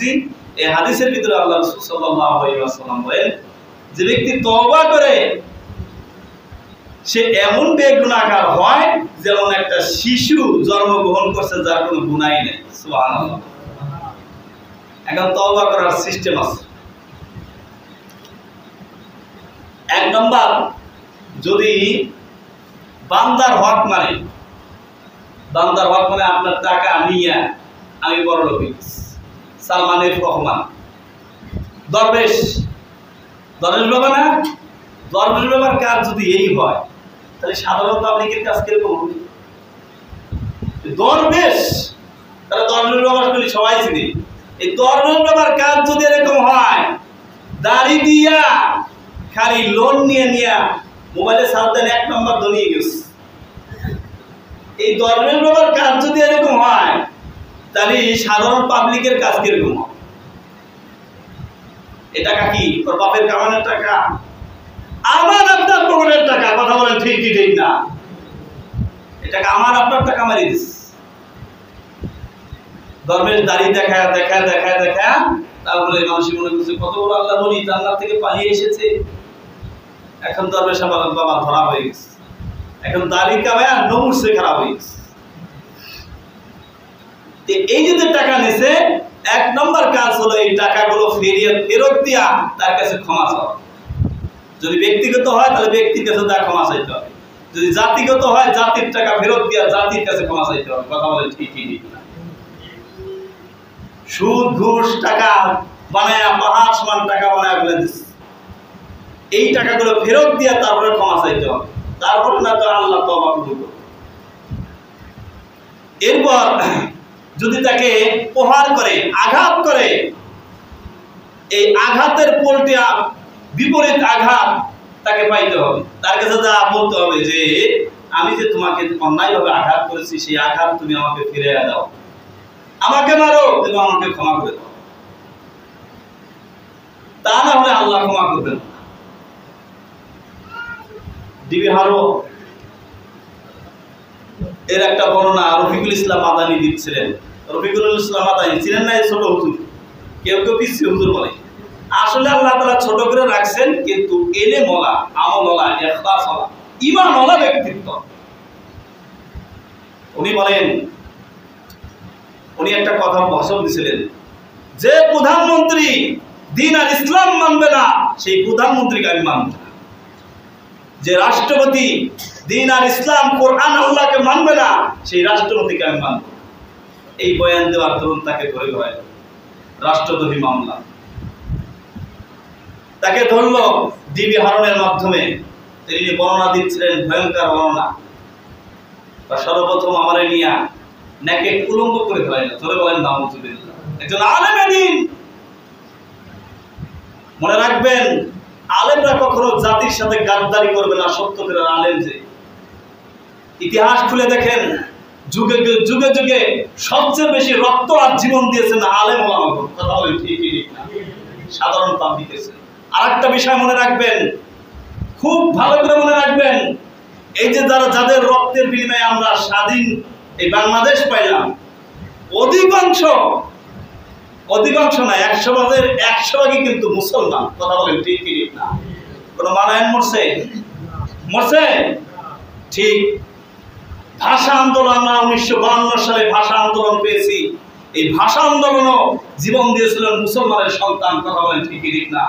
করছি। এই হাদিসের ভিতরে আল্লাহ রাসূল সাল্লাল্লাহু আলাইহি ওয়াসাল্লাম বলেন, যে ব্যক্তি তওবা করে সে এমন বেগুনাহগার হয় যেমন একটা শিশু জন্মগ্রহণ করছে যার কোনো গুনাহই নেই। সুবহানাল্লাহ। এখন তওবা করার সিস্টেম আছে। এক নম্বর, যদি বান্দার হক মানে আপনার টাকা নিয়ে আমি বড় লোক সালমান এফ রহমান দরবেশ বাবা না, দরবেশ বাবার কাজ যদি এই হয় তাহলে সাধারণ পাবলিকের কাজ কিরকম হবে? দরবেশ, তাহলে দরবেশ বাবার বলি সবাই চিনি। এই দরবেশ বাবার কাজ যদি এরকম হয়, দাড়ি দিয়া খালি লোন নিয়ে মোবাইলে সাবধান 1 নম্বর ধনিয়ে গেছে। এই দরবেশ বাবার কাজ যদি এরকম হয় তাহলে সাধারণ পাবলিকের কাজ কিরকম হবে? এই টাকা কি তোর বাপের কামানোর টাকা? আমার আপনার পকেটের টাকা। কথা বলেন ঠিক কি ঠিক না? এই টাকা আমার আপনার টাকা মারি দিস। দরবেশ দাড়ি দেখা তারপরে মানুষ মনে করছে কত বড় আল্লাহ বলি, জান্নাত থেকে পালিয়ে এসেছে। এখন দরবেশ বাবা ধরা হয়ে গেছে। এখন দাড়ি কামায় আর নমুরসে খারাপ হয়ে গেছে। এই যে টাকা নিছে, 1 নম্বর কাজ হলো এই টাকাগুলো ফেরত দিয়া তার কাছে ক্ষমা চাওয়া। যদি ব্যক্তিগত হয় তাহলে ব্যক্তির কাছে তার ক্ষমা চাইতে হবে। যদি জাতিগত হয় জাতির টাকা ফেরত দিয়া জাতির কাছে ক্ষমা চাইতে হবে। কথা বলেন ঠিক না? সুদ ঘুষ টাকা বানায়া পাহাড় সমান টাকা বানায়া ফেলে দিচ্ছে। এই টাকাগুলো ফেরত দিয়া তারপরে ক্ষমা চাইতে হবে। তারপরে না তো আল্লাহ তওবা কবুল করবে। এরপর যদি তাকে প্রহার করে, আঘাত করে, এই আঘাতের বিপরীত আঘাত তাকে পাইতে হবে। তার কাছে যা বলতে হবে যে আমি যে তোমাকে অন্যায়ভাবে আঘাত করেছি সেই আঘাত তুমি আমাকে ফিরিয়ে দাও, আমাকে মারো কিন্তু আমাকে ক্ষমা করে দাও। তা না হলে আল্লাহ ক্ষমা করবেন না। ডিবি হারো এর একটা বর্ণনা রফিকুল ইসলাম মাদানী দিচ্ছিলেন। রফিকুল ইসলাম মাদানী ছিলেন না এই ছোট হুজুর, কেউ পিসি হুজুর বলে। আসলে আল্লাহ তাআলা ছোট করে রাখছেন, কিন্তু এলেম ওয়ালা, আমল ওয়ালা, ইখলাস ওয়ালা, ঈমান ওয়ালা ব্যক্তিত্ব। উনি বলেন, উনি একটা কথা ভাষণ দিয়েছিলেন, যে প্রধানমন্ত্রী দ্বীন আর ইসলাম মানবে না সেই প্রধানমন্ত্রীকে আমি মানব না। যে রাষ্ট্রপতি দ্বীন আর ইসলাম কোরআন আল্লাহকে মানবে না সেই রাষ্ট্রপতিকে আমি মানব। এই বয়ান দেওয়ার তরুণ তাকে ধরে হয় রাষ্ট্রদ্রোহী মামলা। তাকে ধরল ডিবি হারনের মাধ্যমে। তিনি বর্ণনা দিচ্ছিলেন, ভয়ঙ্কর বর্ণনা। সর্বপ্রথম আমারে নিয়া নেকেট উলঙ্গ করে ফেলাইল। ধরে বলেন নাউযুবিল্লাহ। একজন আলেমে দ্বীন। মনে রাখবেন, আলেমরা কখনো জাতির সাথে গাদ্দারি করবে না। সত্যের আলেম যে, ইতিহাস খুলে দেখেন, যুগে যুগে সবচেয়ে বেশি রক্ত আর জীবন দিয়েছেন আলেম ওলামা। কথা বলেন ঠিক না? সাধারণ পাবলিক দিয়েছেন। আরেকটা বিষয় মনে রাখবেন, খুব ভালো করে মনে রাখবেন, এই যে যাদের রক্তের বিনিময়ে আমরা স্বাধীন এই বাংলাদেশ পাইলাম, অধিকাংশ না, 100 ভাগের 100 ভাগই কিন্তু মুসলমান। কথা বলেন ঠিক না? কোন মানায়ন মরছে? ঠিক। ভাষা আন্দোলন, আমরা 1952 সালে ভাষা আন্দোলন পেয়েছি। এই ভাষা আন্দোলনও জীবন দিয়েছিলেন মুসলমানের সন্তান। কথা বলেন ঠিক না?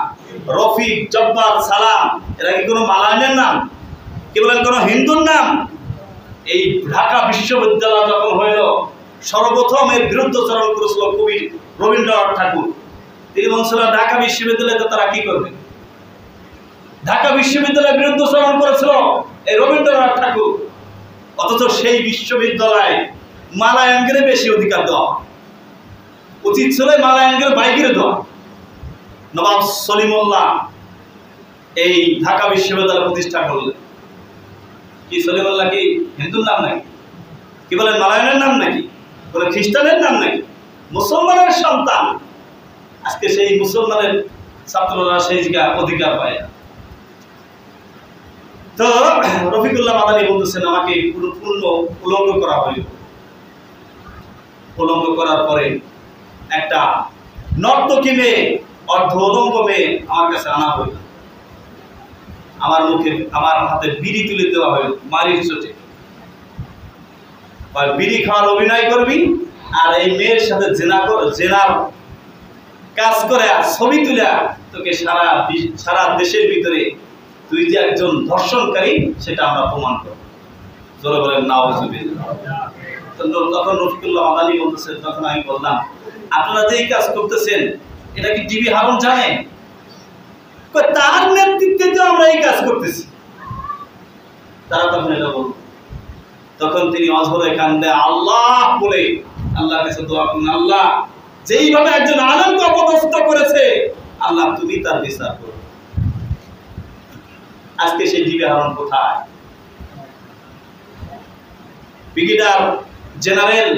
রফিক, জব্বার, সালাম এরা কি কোনো মালায়নের নাম? কি বলেন কোন হিন্দুর নাম? এই ঢাকা বিশ্ববিদ্যালয় যখন হইল, সর্বপ্রথম এর বিরুদ্ধচারণ করেছিল কবি রবীন্দ্রনাথ ঠাকুর। তিনি বলছিলেন ঢাকা বিশ্ববিদ্যালয়ে তারা কি করবে? ঢাকা বিশ্ববিদ্যালয়ের বিরুদ্ধচারণ করেছিল এই রবীন্দ্রনাথ ঠাকুর। অথচ সেই বিশ্ববিদ্যালয়ে মালায়ানকে বেশি অধিকার দেওয়া উচিত ছিল, মালায়ানকে বাইরে দেওয়া। নবাব সলিমুল্লাহ এই ঢাকা বিশ্ববিদ্যালয় প্রতিষ্ঠা করলেন। কি সলিমুল্লাহ কি হিন্দুর নাম নাকি? কি বলেন মালায়ানের নাম নাকি? কোন খ্রিস্টানের নাম নাকি? মুসলমানের সন্তান। আজকে সেই মুসলমানের ছাত্ররা সেই অধিকার পায়। তো রফিকুল্লাহ মাদানী বলতেছেন, আমাকে পূর্ণ উলঙ্গ করা হইল। উলঙ্গ করার পরে একটা নর্তকী মেয়ে, অর্ধ উলঙ্গ মেয়ে আমার কাছে আনা হইল। আমার মুখে, আমার হাতে বিড়ি তুলে দেওয়া হইল মারির চোটে। বিড়ি খাওয়ার অভিনয় করবি আর এই মেয়ের সাথে জেনার কাজ করে আর ছবি তুলে তোকে সারা দেশের ভিতরে তুই যে একজন ধর্ষণকারী সেটা আমরা প্রমাণ করব। জোরে বলেন নাউজুবিল্লাহ। তখন রফিকুল্লাহ মাদানী বলতেছে, তখন আমি বললাম, আপনারা যে এই কাজ করতেছেন এটা কি টিভি হারুন জানে? তার নেতৃত্বে তো আমরা এই কাজ করতেছি। তারা তখন এটা বলল। তখন তিনি অঝরে কান্দে আল্লাহ বলে আল্লাহর কাছে দোয়া করলেন, আল্লাহ যেইভাবে একজন আলেমকে অপদস্থ করেছে আল্লাহ তুমি তার বিচার করো। আজকে সেই টিভি হারুন কোথায়? ব্রিগেডিয়ার জেনারেল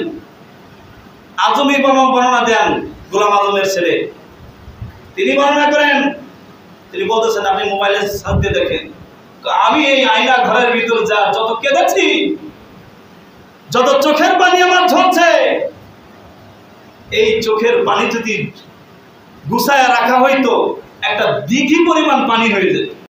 আজমি বর্ণনা দেন, গোলাম আজমের ছেলে, তিনি বর্ণনা করেন, তিনি বলতেছেন আপনি মোবাইলে সার্চ দিয়ে দেখেন, আমি এই আয়না ঘরের ভিতরে যত কেঁদেছি, যত চোখের পানি আমার ঝরছে, এই চোখের পানি যদি গুছায় রাখা হইতো একটা দিঘি পরিমাণ পানি হয়ে যেত।